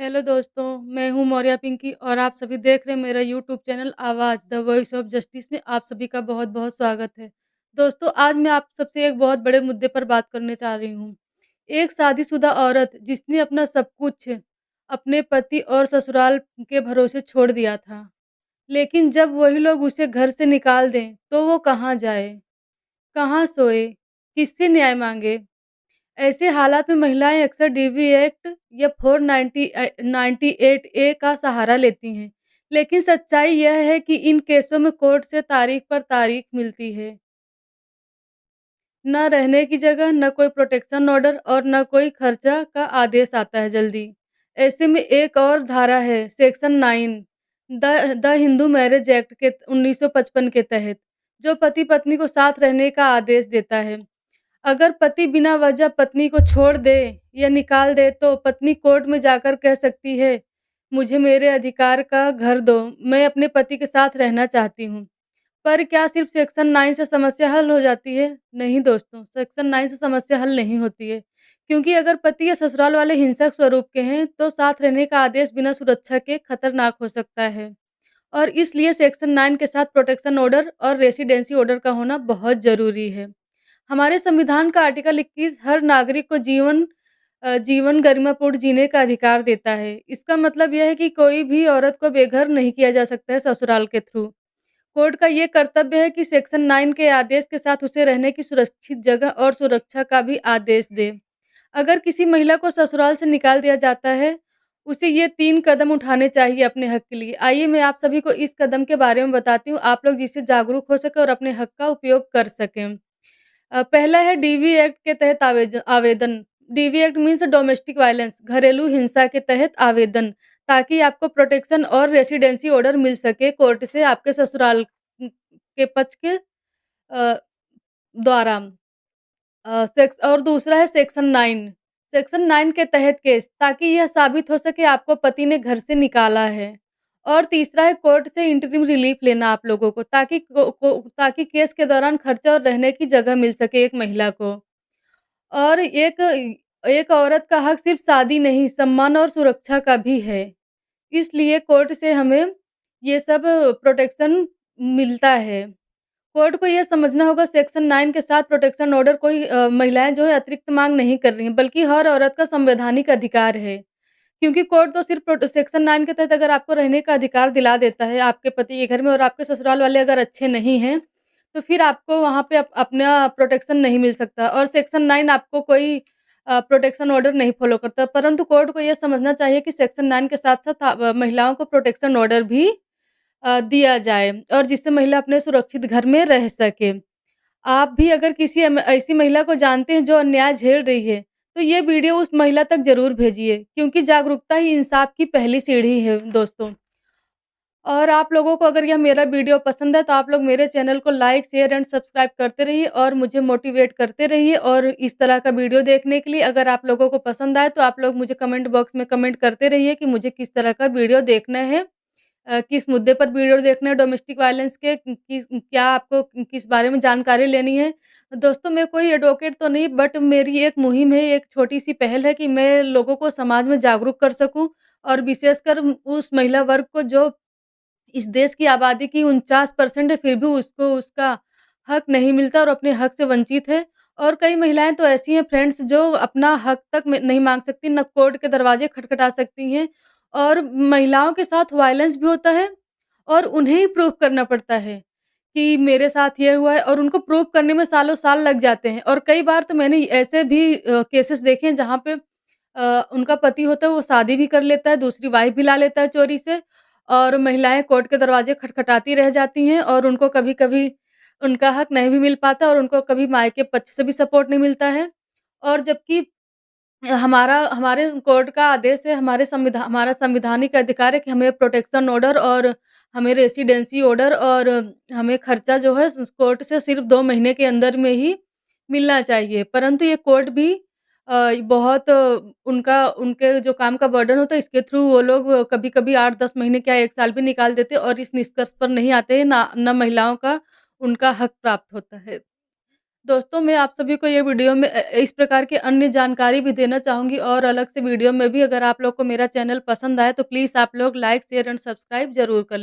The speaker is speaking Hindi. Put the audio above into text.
हेलो दोस्तों, मैं हूँ मौर्या पिंकी और आप सभी देख रहे हैं मेरा यूट्यूब चैनल आवाज़ द वॉइस ऑफ जस्टिस में आप सभी का बहुत-बहुत स्वागत है। दोस्तों, आज मैं आप सबसे एक बहुत बड़े मुद्दे पर बात करने जा रही हूँ। एक शादीशुदा औरत जिसने अपना सब कुछ अपने पति और ससुराल के भरोसे छोड़ दिया था, लेकिन जब वही लोग उसे घर से निकाल दें, तो वो कहाँ जाए, कहाँ सोए, किससे न्याय माँगे? ऐसे हालात में महिलाएं अक्सर डीवी एक्ट या 498 ए का सहारा लेती हैं, लेकिन सच्चाई यह है कि इन केसों में कोर्ट से तारीख पर तारीख मिलती है। न रहने की जगह, न कोई प्रोटेक्शन ऑर्डर और न कोई खर्चा का आदेश आता है जल्दी। ऐसे में एक और धारा है section 9 the Hindu marriage act के 1955 के तहत, जो पति पत्नी को साथ रहने का आदेश देता है। अगर पति बिना वजह पत्नी को छोड़ दे या निकाल दे तो पत्नी कोर्ट में जाकर कह सकती है, मुझे मेरे अधिकार का घर दो, मैं अपने पति के साथ रहना चाहती हूँ। पर क्या सिर्फ सेक्शन 9 से समस्या हल हो जाती है? नहीं दोस्तों, सेक्शन 9 से समस्या हल नहीं होती है। क्योंकि अगर पति या ससुराल वाले हिंसक स्वरूप के हैं, तो साथ रहने का आदेश बिना सुरक्षा के खतरनाक हो सकता है। और इसलिए सेक्शन 9 के साथ प्रोटेक्शन ऑर्डर और रेसिडेंसी ऑर्डर का होना बहुत ज़रूरी है। हमारे संविधान का आर्टिकल 21 हर नागरिक को जीवन गरिमापूर्ण जीने का अधिकार देता है। इसका मतलब यह है कि कोई भी औरत को बेघर नहीं किया जा सकता है ससुराल के थ्रू। कोर्ट का ये कर्तव्य है कि सेक्शन 9 के आदेश के साथ उसे रहने की सुरक्षित जगह और सुरक्षा का भी आदेश दे। अगर किसी महिला को ससुराल से निकाल दिया जाता है, उसे ये 3 कदम उठाने चाहिए अपने हक के लिए। आइए मैं आप सभी को इस कदम के बारे में बताती हूँ, आप लोग जिससे जागरूक हो सकें और अपने हक का उपयोग कर सकें। पहला है डीवी एक्ट के तहत आवेदन। DV act means domestic violence, घरेलू हिंसा के तहत आवेदन, ताकि आपको प्रोटेक्शन और रेसिडेंसी ऑर्डर मिल सके कोर्ट से आपके ससुराल के पक्ष के द्वारा। सेक्स और दूसरा है सेक्शन 9। सेक्शन 9 के तहत केस, ताकि यह साबित हो सके आपको पति ने घर से निकाला है। और तीसरा है कोर्ट से इंटरिम रिलीफ लेना आप लोगों को, ताकि केस के दौरान खर्चा और रहने की जगह मिल सके एक महिला को। और एक एक औरत का हक सिर्फ शादी नहीं, सम्मान और सुरक्षा का भी है। इसलिए कोर्ट से हमें ये सब प्रोटेक्शन मिलता है। कोर्ट को ये समझना होगा सेक्शन 9 के साथ प्रोटेक्शन ऑर्डर कोई महिलाएँ जो है अतिरिक्त माँग नहीं कर रही हैं, बल्कि हर औरत का संवैधानिक अधिकार है। क्योंकि कोर्ट तो सिर्फ सेक्शन 9 के तहत अगर आपको रहने का अधिकार दिला देता है आपके पति के घर में और आपके ससुराल वाले अगर अच्छे नहीं हैं, तो फिर आपको वहाँ पे अपना प्रोटेक्शन नहीं मिल सकता और सेक्शन 9 आपको कोई प्रोटेक्शन ऑर्डर नहीं फ़ॉलो करता। परंतु कोर्ट को ये समझना चाहिए कि सेक्शन 9 के साथ-साथ महिलाओं को प्रोटेक्शन ऑर्डर भी दिया जाए और जिससे महिला अपने सुरक्षित घर में रह सके। आप भी अगर किसी ऐसी महिला को जानते हैं जो अन्याय झेल रही है, तो ये वीडियो उस महिला तक ज़रूर भेजिए क्योंकि जागरूकता ही इंसाफ की पहली सीढ़ी है दोस्तों। और आप लोगों को अगर यह मेरा वीडियो पसंद है तो आप लोग मेरे चैनल को लाइक, शेयर एंड सब्सक्राइब करते रहिए और मुझे मोटिवेट करते रहिए और इस तरह का वीडियो देखने के लिए अगर आप लोगों को पसंद आए तो आप लोग मुझे कमेंट बॉक्स में कमेंट करते रहिए कि मुझे किस तरह का वीडियो देखना है। किस मुद्दे पर वीडियो देखना है डोमेस्टिक वायलेंस के क्या आपको किस बारे में जानकारी लेनी है। दोस्तों मैं कोई एडवोकेट तो नहीं बट मेरी एक मुहिम है, एक छोटी-सी पहल है कि मैं लोगों को समाज में जागरूक कर सकूँ और विशेषकर उस महिला वर्ग को जो इस देश की आबादी की 49% है फिर भी उसको उसका हक नहीं मिलता और अपने हक से वंचित है। और कई महिलाएँ तो ऐसी हैं फ्रेंड्स जो अपना हक तक में नहीं माँग सकती, ना कोर्ट के दरवाजे खटखटा सकती हैं और महिलाओं के साथ वायलेंस भी होता है और उन्हें ही प्रूव करना पड़ता है कि मेरे साथ ये हुआ है और उनको प्रूव करने में सालों-साल लग जाते हैं। और कई बार तो मैंने ऐसे भी केसेस देखे हैं जहाँ पे उनका पति होता है वो शादी भी कर लेता है, दूसरी वाइफ़ भी ला लेता है चोरी से और महिलाएँ कोर्ट के दरवाजे खटखटाती रह जाती हैं और उनको कभी-कभी उनका हक नहीं भी मिल पाता और उनको कभी मायके पक्ष से भी सपोर्ट नहीं मिलता है। और जबकि हमारे कोर्ट का आदेश है, हमारा संवैधानिक अधिकार है कि हमें प्रोटेक्शन ऑर्डर और हमें रेसिडेंसी ऑर्डर और हमें खर्चा जो है कोर्ट से सिर्फ़ 2 महीने के अंदर में ही मिलना चाहिए। परंतु ये कोर्ट भी बहुत उनके जो काम का बर्डन होता है इसके थ्रू वो लोग कभी-कभी 8-10 महीने क्या 1 साल भी निकाल देते हैं और इस निष्कर्ष पर नहीं आते हैं ना महिलाओं का उनका हक प्राप्त होता है। दोस्तों, मैं आप सभी को ये वीडियो में इस प्रकार की अन्य जानकारी भी देना चाहूँगी और अलग से वीडियो में भी अगर आप लोग को मेरा चैनल पसंद आए तो प्लीज़ आप लोग लाइक, शेयर एंड सब्सक्राइब ज़रूर कर लें।